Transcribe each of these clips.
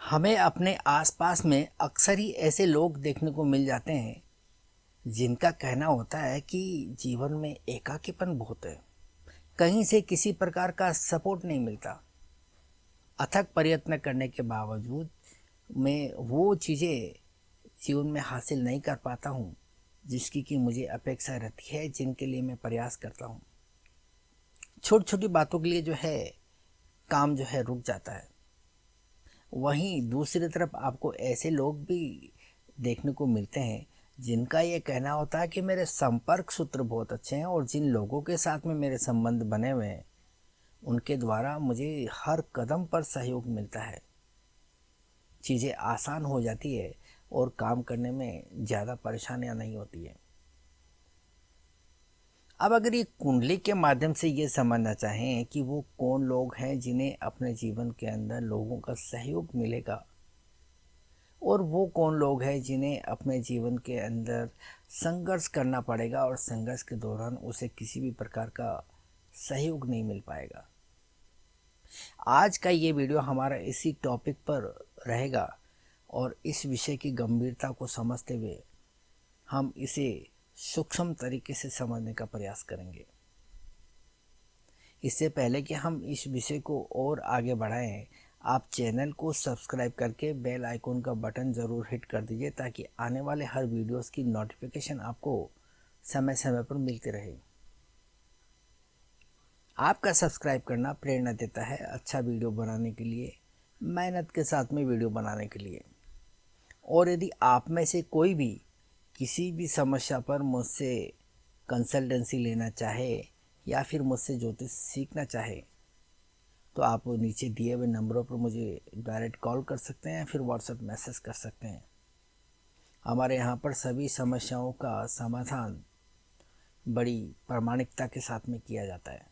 हमें अपने आसपास में अक्सर ही ऐसे लोग देखने को मिल जाते हैं जिनका कहना होता है कि जीवन में एकाकीपन बहुत है। कहीं से किसी प्रकार का सपोर्ट नहीं मिलता। अथक प्रयत्न करने के बावजूद मैं वो चीज़ें जीवन में हासिल नहीं कर पाता हूँ जिसकी कि मुझे अपेक्षा रहती है, जिनके लिए मैं प्रयास करता हूँ। छोटी छोटी बातों के लिए जो है काम जो है रुक जाता है। वहीं दूसरी तरफ आपको ऐसे लोग भी देखने को मिलते हैं जिनका ये कहना होता है कि मेरे संपर्क सूत्र बहुत अच्छे हैं और जिन लोगों के साथ में मेरे संबंध बने हुए हैं उनके द्वारा मुझे हर कदम पर सहयोग मिलता है। चीज़ें आसान हो जाती है और काम करने में ज़्यादा परेशानियां नहीं होती है। अब अगर ये कुंडली के माध्यम से ये समझना चाहें कि वो कौन लोग हैं जिन्हें अपने जीवन के अंदर लोगों का सहयोग मिलेगा और वो कौन लोग हैं जिन्हें अपने जीवन के अंदर संघर्ष करना पड़ेगा और संघर्ष के दौरान उसे किसी भी प्रकार का सहयोग नहीं मिल पाएगा। आज का ये वीडियो हमारा इसी टॉपिक पर रहेगा और इस विषय की गंभीरता को समझते हुए हम इसे सूक्ष्म तरीके से समझने का प्रयास करेंगे। इससे पहले कि हम इस विषय को और आगे बढ़ाएं, आप चैनल को सब्सक्राइब करके बेल आइकन का बटन ज़रूर हिट कर दीजिए ताकि आने वाले हर वीडियोस की नोटिफिकेशन आपको समय समय पर मिलती रहे। आपका सब्सक्राइब करना प्रेरणा देता है अच्छा वीडियो बनाने के लिए, मेहनत के साथ में वीडियो बनाने के लिए। और यदि आप में से कोई भी किसी भी समस्या पर मुझसे कंसल्टेंसी लेना चाहे या फिर मुझसे ज्योतिष सीखना चाहे तो आप नीचे दिए हुए नंबरों पर मुझे डायरेक्ट कॉल कर सकते हैं, फिर व्हाट्सएप मैसेज कर सकते हैं। हमारे यहाँ पर सभी समस्याओं का समाधान बड़ी प्रामाणिकता के साथ में किया जाता है।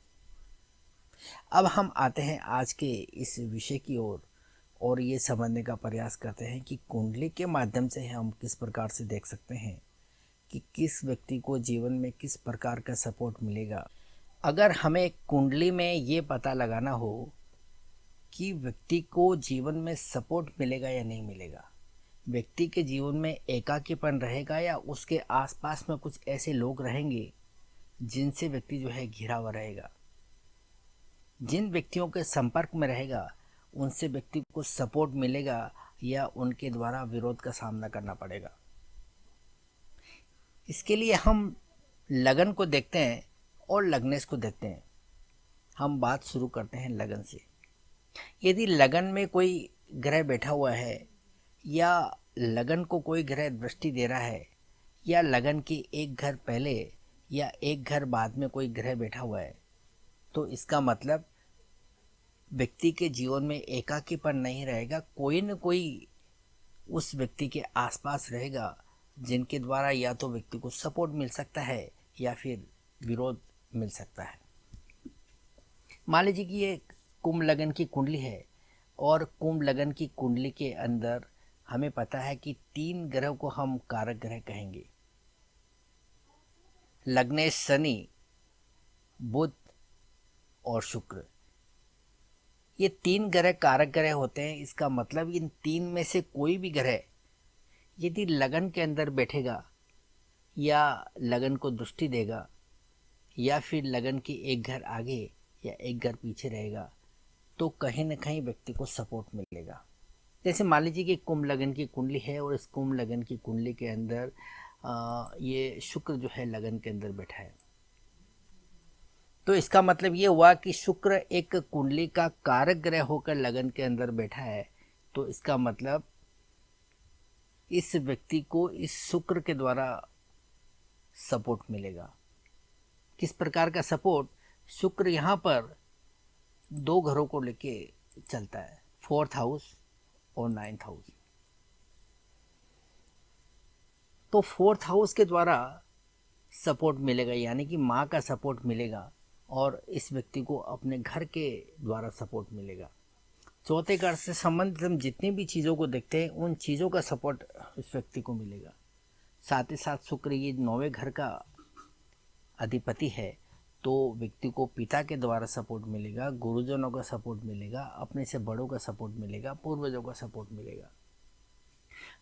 अब हम आते हैं आज के इस विषय की ओर और ये समझने का प्रयास करते हैं कि कुंडली के माध्यम से हम किस प्रकार से देख सकते हैं कि किस व्यक्ति को जीवन में किस प्रकार का सपोर्ट मिलेगा। अगर हमें कुंडली में ये पता लगाना हो कि व्यक्ति को जीवन में सपोर्ट मिलेगा या नहीं मिलेगा, व्यक्ति के जीवन में एकाकीपन रहेगा या उसके आसपास में कुछ ऐसे लोग रहेंगे जिनसे व्यक्ति जो है घिरा हुआ रहेगा, जिन व्यक्तियों के संपर्क में रहेगा उनसे व्यक्ति को सपोर्ट मिलेगा या उनके द्वारा विरोध का सामना करना पड़ेगा। इसके लिए हम लगन को देखते हैं और लग्नेश को देखते हैं। हम बात शुरू करते हैं लगन से। यदि लगन में कोई ग्रह बैठा हुआ है या लगन को कोई ग्रह दृष्टि दे रहा है या लगन के एक घर पहले या एक घर बाद में कोई ग्रह बैठा हुआ है तो इसका मतलब व्यक्ति के जीवन में एकाकीपन नहीं रहेगा। कोई न कोई उस व्यक्ति के आसपास रहेगा जिनके द्वारा या तो व्यक्ति को सपोर्ट मिल सकता है या फिर विरोध मिल सकता है। मान लीजिए कि ये कुंभ लगन की कुंडली है और कुंभ लगन की कुंडली के अंदर हमें पता है कि 3 ग्रह को हम कारक ग्रह कहेंगे। लग्नेश शनि, बुध और शुक्र, ये 3 ग्रह कारक ग्रह होते हैं। इसका मतलब इन 3 में से कोई भी ग्रह यदि लगन के अंदर बैठेगा या लगन को दृष्टि देगा या फिर लगन के एक घर आगे या एक घर पीछे रहेगा तो कहीं ना कहीं व्यक्ति को सपोर्ट मिलेगा। जैसे मान लीजिए कि कुंभ लगन की कुंडली है और इस कुंभ लगन की कुंडली के अंदर ये शुक्र जो है लगन के अंदर बैठा है तो इसका मतलब ये हुआ कि शुक्र एक कुंडली का कारक ग्रह होकर लगन के अंदर बैठा है। तो इसका मतलब इस व्यक्ति को इस शुक्र के द्वारा सपोर्ट मिलेगा। किस प्रकार का सपोर्ट? शुक्र यहाँ पर 2 घरों को लेके चलता है, 4th हाउस और 9th हाउस। तो 4th हाउस के द्वारा सपोर्ट मिलेगा यानी कि माँ का सपोर्ट मिलेगा और इस व्यक्ति को अपने घर के द्वारा सपोर्ट मिलेगा। चौथे घर से संबंधित हम जितनी भी चीज़ों को देखते हैं उन चीज़ों का सपोर्ट इस व्यक्ति को मिलेगा। साथ ही साथ शुक्र ये 9वें घर का अधिपति है तो व्यक्ति को पिता के द्वारा सपोर्ट मिलेगा, गुरुजनों का सपोर्ट मिलेगा, अपने से बड़ों का सपोर्ट मिलेगा, पूर्वजों का सपोर्ट मिलेगा।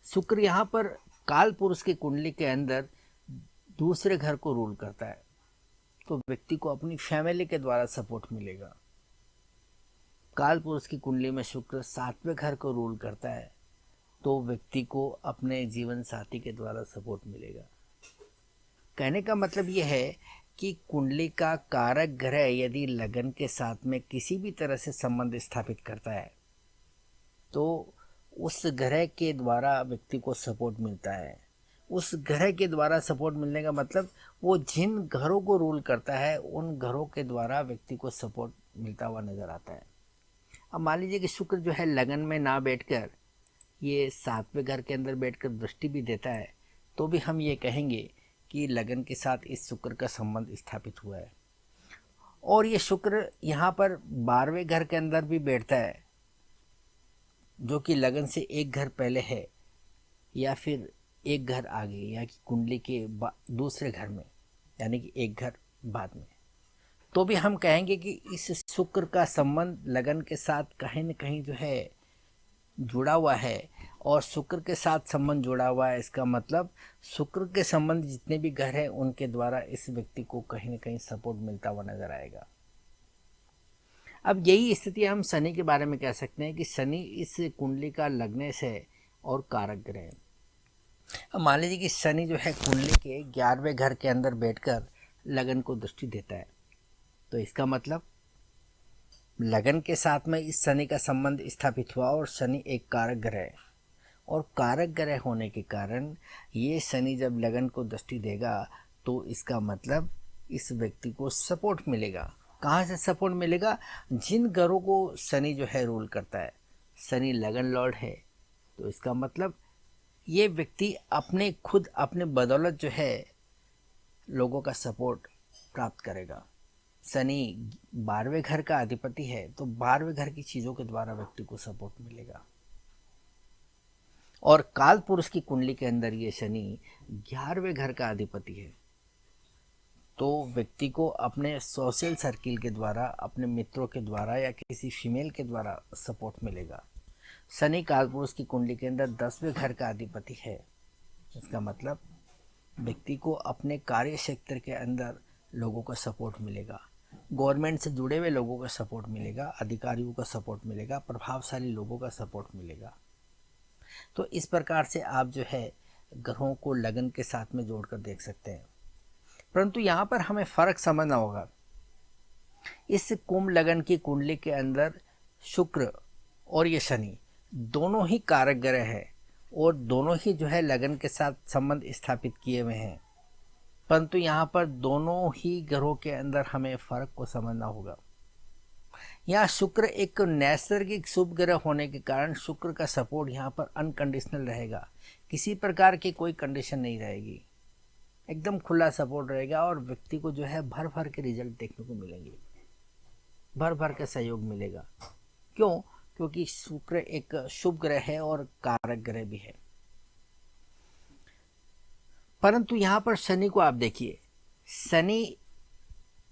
शुक्र यहाँ पर काल पुरुष की कुंडली के अंदर दूसरे घर को रूल करता है, तो व्यक्ति को अपनी फैमिली के द्वारा सपोर्ट मिलेगा। काल पुरुष की कुंडली में शुक्र 7वें घर को रूल करता है, तो व्यक्ति को अपने जीवन साथी के द्वारा सपोर्ट मिलेगा। कहने का मतलब यह है कि कुंडली का कारक ग्रह यदि लगन के साथ में किसी भी तरह से संबंध स्थापित करता है तो उस ग्रह के द्वारा व्यक्ति को सपोर्ट मिलता है। उस ग्रह के द्वारा सपोर्ट मिलने का मतलब वो जिन घरों को रूल करता है उन घरों के द्वारा व्यक्ति को सपोर्ट मिलता हुआ नजर आता है। अब मान लीजिए कि शुक्र जो है लगन में ना बैठकर ये 7वें घर के अंदर बैठकर दृष्टि भी देता है, तो भी हम ये कहेंगे कि लगन के साथ इस शुक्र का संबंध स्थापित हुआ है। और ये शुक्र यहाँ पर 12वें घर के अंदर भी बैठता है, जो कि लगन से एक घर पहले है या फिर एक घर आगे, या कि कुंडली के दूसरे घर में, यानी कि एक घर बाद में, तो भी हम कहेंगे कि इस शुक्र का संबंध लगन के साथ कहीं न कहीं जो है जुड़ा हुआ है। और शुक्र के साथ संबंध जुड़ा हुआ है, इसका मतलब शुक्र के संबंध जितने भी घर हैं उनके द्वारा इस व्यक्ति को कहीं न कहीं सपोर्ट मिलता हुआ नजर आएगा। अब यही स्थिति हम शनि के बारे में कह सकते हैं कि शनि इस कुंडली का लग्न से और कारक ग्रह है। अब मान लीजिए कि शनि जो है कुंडली के 11वें घर के अंदर बैठकर लगन को दृष्टि देता है, तो इसका मतलब लगन के साथ में इस शनि का संबंध स्थापित हुआ और शनि एक कारक ग्रह है। और कारक ग्रह होने के कारण ये शनि जब लगन को दृष्टि देगा तो इसका मतलब इस व्यक्ति को सपोर्ट मिलेगा। कहाँ से सपोर्ट मिलेगा? जिन घरों को शनि जो है रूल करता है, शनि लगन लॉर्ड है, तो इसका मतलब ये व्यक्ति अपने खुद अपने बदौलत जो है लोगों का सपोर्ट प्राप्त करेगा। शनि 12वें घर का अधिपति है, तो 12वें घर की चीज़ों के द्वारा व्यक्ति को सपोर्ट मिलेगा। और काल पुरुष की कुंडली के अंदर ये शनि 11वें घर का अधिपति है, तो व्यक्ति को अपने सोशल सर्किल के द्वारा, अपने मित्रों के द्वारा या किसी फीमेल के द्वारा सपोर्ट मिलेगा। शनि काल पुरुष की कुंडली के अंदर 10वें घर का अधिपति है, इसका मतलब व्यक्ति को अपने कार्य क्षेत्र के अंदर लोगों का सपोर्ट मिलेगा, गवर्नमेंट से जुड़े हुए लोगों का सपोर्ट मिलेगा, अधिकारियों का सपोर्ट मिलेगा, प्रभावशाली लोगों का सपोर्ट मिलेगा। तो इस प्रकार से आप जो है ग्रहों को लगन के साथ में जोड़कर देख सकते हैं। परंतु यहाँ पर हमें फ़र्क समझना होगा। इस कुंभ लगन की कुंडली के अंदर शुक्र और ये शनि दोनों ही कारक ग्रह है और दोनों ही जो है लगन के साथ संबंध स्थापित किए हुए हैं, परंतु यहाँ पर दोनों ही ग्रहों के अंदर हमें फ़र्क को समझना होगा। यहाँ शुक्र एक नैसर्गिक शुभ ग्रह होने के कारण शुक्र का सपोर्ट यहाँ पर अनकंडीशनल रहेगा, किसी प्रकार की कोई कंडीशन नहीं रहेगी, एकदम खुला सपोर्ट रहेगा और व्यक्ति को जो है भर भर के रिजल्ट देखने को मिलेंगे, भर भर के सहयोग मिलेगा। क्यों? क्योंकि शुक्र एक शुभ ग्रह है और कारक ग्रह भी है। परंतु यहाँ पर शनि को आप देखिए, शनि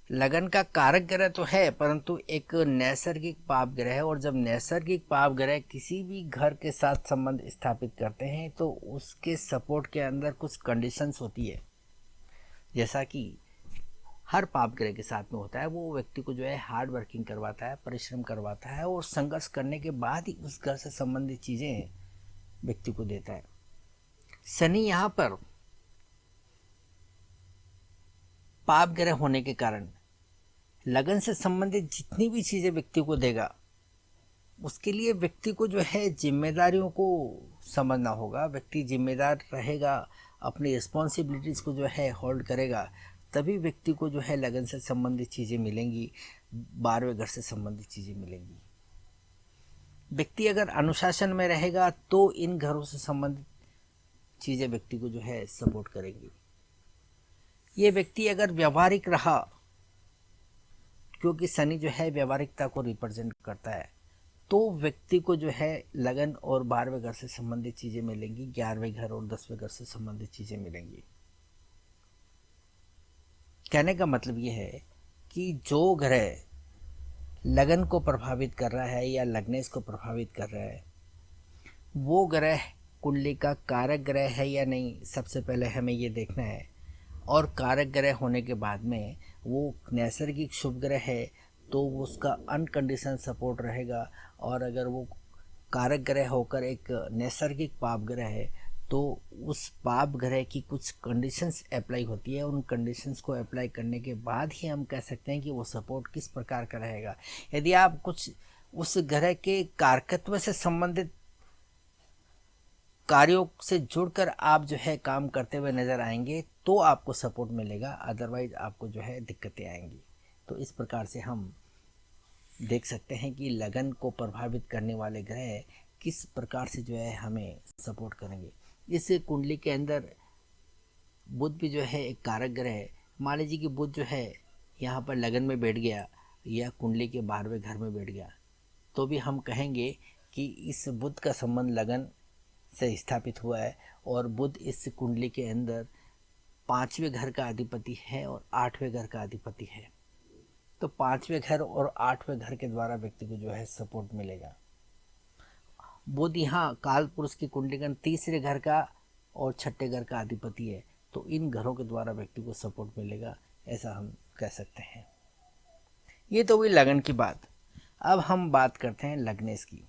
लगन का कारक ग्रह तो है परंतु एक नैसर्गिक पाप ग्रह है, और जब नैसर्गिक पाप ग्रह किसी भी घर के साथ संबंध स्थापित करते हैं तो उसके सपोर्ट के अंदर कुछ कंडीशंस होती है, जैसा कि हर पाप ग्रह के साथ में होता है। वो व्यक्ति को जो है हार्ड वर्किंग करवाता है, परिश्रम करवाता है और संघर्ष करने के बाद ही उस घर से संबंधित चीज़ें व्यक्ति को देता है। शनि यहाँ पर पाप ग्रह होने के कारण लगन से संबंधित जितनी भी चीज़ें व्यक्ति को देगा उसके लिए व्यक्ति को जो है जिम्मेदारियों को समझना होगा। व्यक्ति जिम्मेदार रहेगा, अपनी रिस्पॉन्सिबिलिटीज़ को जो है होल्ड करेगा, तभी व्यक्ति को जो है लगन से संबंधित चीज़ें मिलेंगी, 12वें घर से संबंधित चीज़ें मिलेंगी। व्यक्ति अगर अनुशासन में रहेगा तो इन घरों से संबंधित चीज़ें व्यक्ति को जो है सपोर्ट करेंगी। ये व्यक्ति अगर व्यवहारिक रहा, क्योंकि शनि जो है व्यवहारिकता को रिप्रेजेंट करता है, तो व्यक्ति को जो है लगन और 12वें घर से संबंधित चीज़ें मिलेंगी, 11वें घर और 10वें घर से संबंधित चीज़ें मिलेंगी। कहने का मतलब ये है कि जो ग्रह लगन को प्रभावित कर रहा है या लग्नेश को प्रभावित कर रहा है, वो ग्रह कुंडली का कारक ग्रह है या नहीं, सबसे पहले हमें ये देखना है। और कारक ग्रह होने के बाद में वो नैसर्गिक शुभ ग्रह है तो उसका अनकंडीशनल सपोर्ट रहेगा। और अगर वो कारक ग्रह होकर एक नैसर्गिक पाप ग्रह है तो उस पाप ग्रह की कुछ कंडीशंस अप्लाई होती है। उन कंडीशंस को अप्लाई करने के बाद ही हम कह सकते हैं कि वो सपोर्ट किस प्रकार का रहेगा। यदि आप कुछ उस ग्रह के कारकत्व से संबंधित कार्यों से जुड़कर आप जो है काम करते हुए नजर आएंगे तो आपको सपोर्ट मिलेगा, अदरवाइज आपको जो है दिक्कतें आएंगी। तो इस प्रकार से हम देख सकते हैं कि लगन को प्रभावित करने वाले ग्रह किस प्रकार से जो है हमें सपोर्ट करेंगे। इस कुंडली के अंदर बुध भी जो है एक कारक ग्रह है। मान लीजिए कि बुध जो है यहाँ पर लगन में बैठ गया या कुंडली के 12वें घर में बैठ गया तो भी हम कहेंगे कि इस बुध का संबंध लगन से स्थापित हुआ है। और बुध इस कुंडली के अंदर 5वें घर का अधिपति है और 8वें घर का अधिपति है। तो 5वें घर और 8वें घर के द्वारा व्यक्ति को जो है सपोर्ट मिलेगा। बुध यहाँ काल पुरुष की कुंडली का 3रे घर का और 6ठे घर का अधिपति है। तो इन घरों के द्वारा व्यक्ति को सपोर्ट मिलेगा, ऐसा हम कह सकते हैं। ये तो हुई लगन की बात। अब हम बात करते हैं लग्नेश की।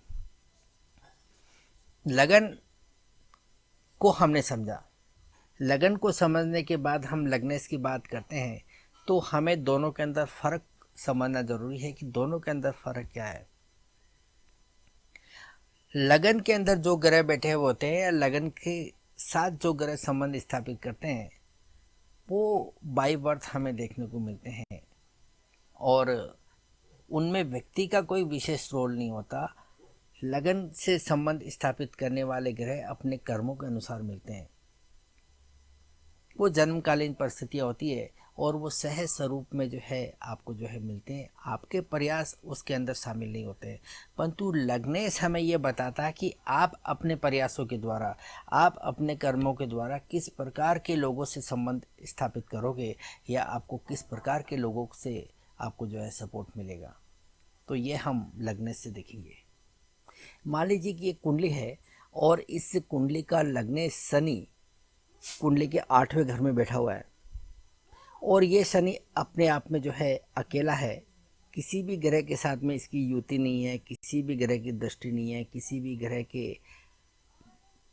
लगन को हमने समझा। लगन को समझने के बाद हम लग्नेश की बात करते हैं तो हमें दोनों के अंदर फर्क समझना जरूरी है कि दोनों के अंदर फर्क क्या है। लगन के अंदर जो ग्रह बैठे हुए होते हैं या लगन के साथ जो ग्रह संबंध स्थापित करते हैं वो बाई बर्थ हमें देखने को मिलते हैं और उनमें व्यक्ति का कोई विशेष रोल नहीं होता। लगन से संबंध स्थापित करने वाले ग्रह अपने कर्मों के अनुसार मिलते हैं। वो जन्मकालीन परिस्थितियाँ होती है और वो सहज स्वरूप में जो है आपको जो है मिलते हैं। आपके प्रयास उसके अंदर शामिल नहीं होते हैं, परंतु लग्नेश हमें ये बताता है कि आप अपने प्रयासों के द्वारा, आप अपने कर्मों के द्वारा किस प्रकार के लोगों से संबंध स्थापित करोगे या आपको किस प्रकार के लोगों से आपको जो है सपोर्ट मिलेगा। तो ये हम लग्नेश से देखेंगे। मान लीजिए कि एक कुंडली है और इस कुंडली का लग्नेश शनि कुंडली के 8वें घर में बैठा हुआ है और ये शनि अपने आप में जो है अकेला है। किसी भी ग्रह के साथ में इसकी युति नहीं है, किसी भी ग्रह की दृष्टि नहीं है, किसी भी ग्रह के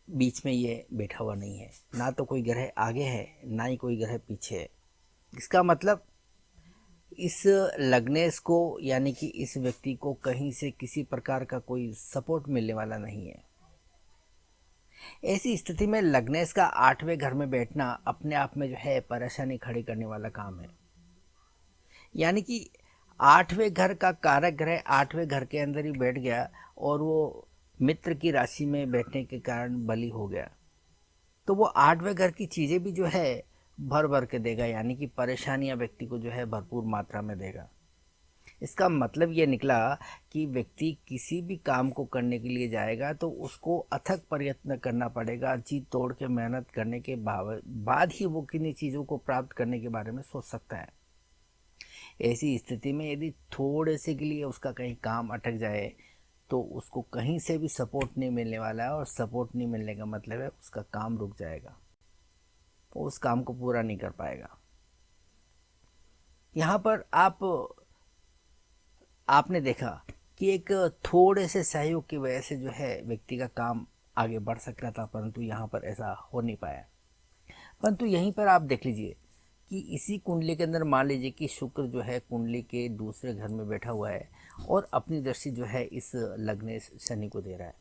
बीच में ये बैठा हुआ नहीं है। ना तो कोई ग्रह आगे है ना ही कोई ग्रह पीछे है। इसका मतलब इस लग्नेश को यानी कि इस व्यक्ति को कहीं से किसी प्रकार का कोई सपोर्ट मिलने वाला नहीं है। ऐसी स्थिति में लग्नेश का 8वें घर में बैठना अपने आप में जो है परेशानी खड़ी करने वाला काम है। यानी कि 8वें घर का कारक ग्रह 8वें घर के अंदर ही बैठ गया और वो मित्र की राशि में बैठने के कारण बली हो गया तो वो 8वें घर की चीज़ें भी जो है भर भर के देगा, यानी कि परेशानियां व्यक्ति को जो है भरपूर मात्रा में देगा। इसका मतलब ये निकला कि व्यक्ति किसी भी काम को करने के लिए जाएगा तो उसको अथक प्रयत्न करना पड़ेगा। जी तोड़ के मेहनत करने के बाद ही वो किन्हीं चीज़ों को प्राप्त करने के बारे में सोच सकता है। ऐसी स्थिति में यदि थोड़े से के लिए उसका कहीं काम अटक जाए तो उसको कहीं से भी सपोर्ट नहीं मिलने वाला है और सपोर्ट नहीं मिलने का मतलब है उसका काम रुक जाएगा, वो उस काम को पूरा नहीं कर पाएगा। यहाँ पर आपने देखा कि एक थोड़े से सहयोग की वजह से जो है व्यक्ति का काम आगे बढ़ सकता था, परंतु यहाँ पर ऐसा हो नहीं पाया। परंतु यहीं पर आप देख लीजिए कि इसी कुंडली के अंदर मान लीजिए कि शुक्र जो है कुंडली के दूसरे घर में बैठा हुआ है और अपनी दृष्टि जो है इस लग्नेश शनि को दे रहा है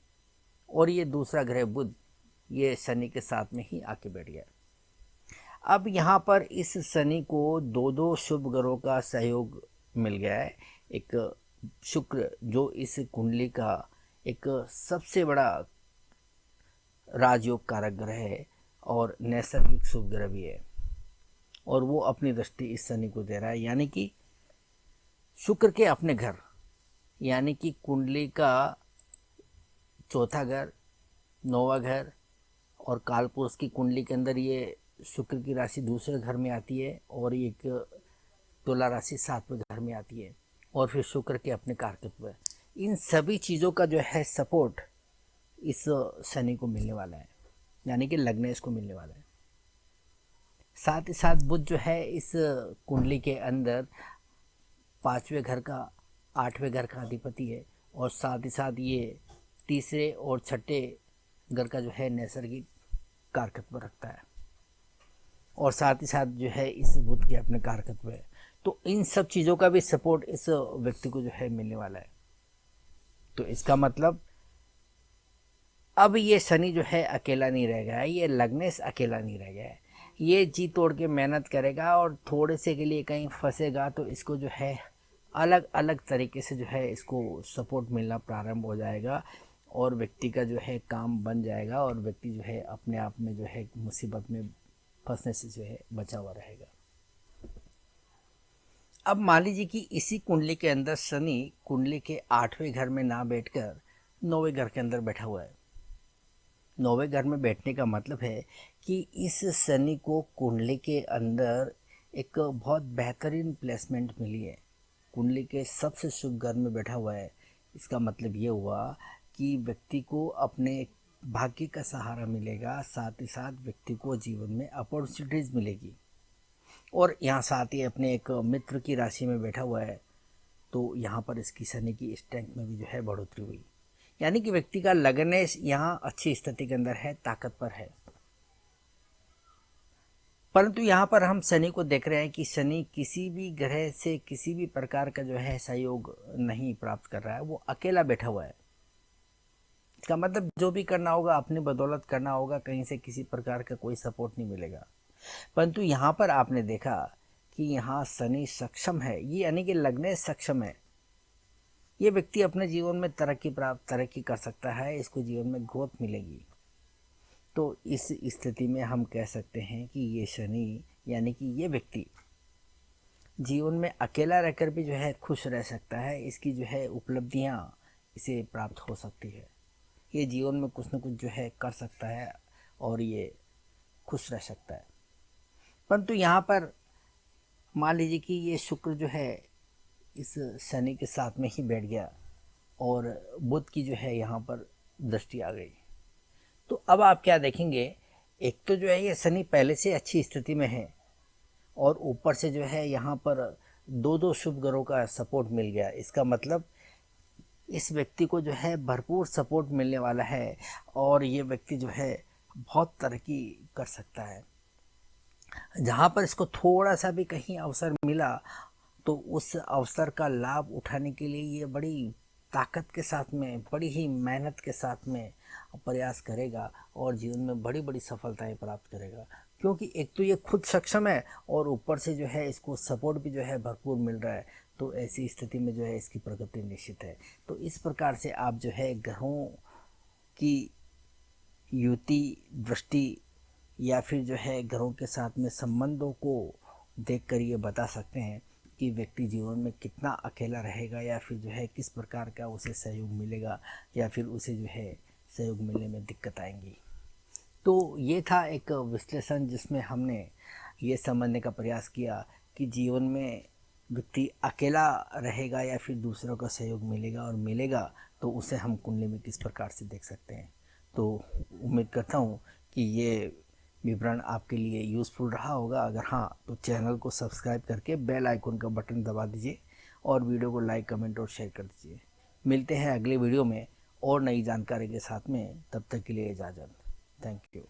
और ये दूसरा ग्रह बुध ये शनि के साथ में ही आके बैठ गया। अब यहाँ पर इस शनि को दो शुभ ग्रहों का सहयोग मिल गया है। एक शुक्र जो इस कुंडली का एक सबसे बड़ा राजयोग कारक ग्रह है और नैसर्गिक शुभ ग्रह भी है और वो अपनी दृष्टि इस शनि को दे रहा है। यानी कि शुक्र के अपने घर यानी कि कुंडली का चौथा घर, 9वां घर और कालपुरुष की कुंडली के अंदर ये शुक्र की राशि दूसरे घर में आती है और एक तुला राशि 7वें घर में आती है और फिर शुक्र के अपने कारकत्व, इन सभी चीज़ों का जो है सपोर्ट इस शनि को मिलने वाला है, यानी कि लग्नेश को मिलने वाला है। साथ ही साथ बुध जो है इस कुंडली के अंदर 5वें घर का 8वें घर का अधिपति है और साथ ही साथ ये तीसरे और छठे घर का जो है नैसर्गिक कारकत्व रखता है और साथ ही साथ जो है इस बुध के अपने कारकत्व है। तो इन सब चीज़ों का भी सपोर्ट इस व्यक्ति को जो है मिलने वाला है। तो इसका मतलब अब ये शनि जो है अकेला नहीं रह गया है, ये लग्नेश अकेला नहीं रह गया है। ये जी तोड़ के मेहनत करेगा और थोड़े से के लिए कहीं फंसेगा तो इसको जो है अलग अलग तरीके से जो है इसको सपोर्ट मिलना प्रारंभ हो जाएगा और व्यक्ति का जो है काम बन जाएगा और व्यक्ति जो है अपने आप में जो है मुसीबत में फंसने से जो है बचा हुआ रहेगा। अब मान लीजिए कि इसी कुंडली के अंदर शनि कुंडली के 8वें घर में ना बैठकर 9वें घर के अंदर बैठा हुआ है। 9वें घर में बैठने का मतलब है कि इस शनि को कुंडली के अंदर एक बहुत बेहतरीन प्लेसमेंट मिली है, कुंडली के सबसे शुभ घर में बैठा हुआ है। इसका मतलब ये हुआ कि व्यक्ति को अपने भाग्य का सहारा मिलेगा, साथ ही साथ व्यक्ति को जीवन में अपॉर्चुनिटीज़ मिलेगी और यहाँ साथ ही अपने एक मित्र की राशि में बैठा हुआ है तो यहाँ पर इसकी शनि की स्ट्रेंथ में भी जो है बढ़ोतरी हुई, यानी कि व्यक्ति का लग्नेश यहाँ अच्छी स्थिति के अंदर है, ताकतवर है। परंतु यहाँ पर हम शनि को देख रहे हैं कि शनि किसी भी ग्रह से किसी भी प्रकार का जो है सहयोग नहीं प्राप्त कर रहा है, वो अकेला बैठा हुआ है। इसका मतलब जो भी करना होगा अपनी बदौलत करना होगा, कहीं से किसी प्रकार का कोई सपोर्ट नहीं मिलेगा। परंतु यहाँ पर आपने देखा कि यहाँ शनि सक्षम है, ये यानी कि लग्नेश सक्षम है। ये व्यक्ति अपने जीवन में तरक्की कर सकता है, इसको जीवन में ग्रोथ मिलेगी। तो इस स्थिति में हम कह सकते हैं कि ये शनि यानी कि ये व्यक्ति जीवन में अकेला रहकर भी जो है खुश रह सकता है, इसकी जो है उपलब्धियां इसे प्राप्त हो सकती है। ये जीवन में कुछ न कुछ जो है कर सकता है और ये खुश रह सकता है। परंतु यहाँ पर मान लीजिए कि ये शुक्र जो है इस शनि के साथ में ही बैठ गया और बुध की जो है यहाँ पर दृष्टि आ गई। तो अब आप क्या देखेंगे, एक तो जो है ये शनि पहले से अच्छी स्थिति में है और ऊपर से जो है यहाँ पर दो शुभ ग्रहों का सपोर्ट मिल गया। इसका मतलब इस व्यक्ति को जो है भरपूर सपोर्ट मिलने वाला है और ये व्यक्ति जो है बहुत तरक्की कर सकता है। जहाँ पर इसको थोड़ा सा भी कहीं अवसर मिला तो उस अवसर का लाभ उठाने के लिए ये बड़ी ताकत के साथ में, बड़ी ही मेहनत के साथ में प्रयास करेगा और जीवन में बड़ी बड़ी सफलताएं प्राप्त करेगा, क्योंकि एक तो ये खुद सक्षम है और ऊपर से जो है इसको सपोर्ट भी जो है भरपूर मिल रहा है। तो ऐसी स्थिति में जो है इसकी प्रगति निश्चित है। तो इस प्रकार से आप जो है ग्रहों की युति दृष्टि या फिर जो है ग्रहों के साथ में संबंधों को देखकर ये बता सकते हैं कि व्यक्ति जीवन में कितना अकेला रहेगा या फिर जो है किस प्रकार का उसे सहयोग मिलेगा या फिर उसे जो है सहयोग मिलने में दिक्कत आएंगी। तो ये था एक विश्लेषण जिसमें हमने ये समझने का प्रयास किया कि जीवन में व्यक्ति अकेला रहेगा या फिर दूसरों का सहयोग मिलेगा और मिलेगा तो उसे हम कुंडली में किस प्रकार से देख सकते हैं। तो उम्मीद करता हूँ कि ये विवरण आपके लिए यूज़फुल रहा होगा। अगर हाँ तो चैनल को सब्सक्राइब करके बेल आइकन का बटन दबा दीजिए और वीडियो को लाइक, कमेंट और शेयर कर दीजिए। मिलते हैं अगले वीडियो में और नई जानकारी के साथ में, तब तक के लिए इजाज़त। Thank you.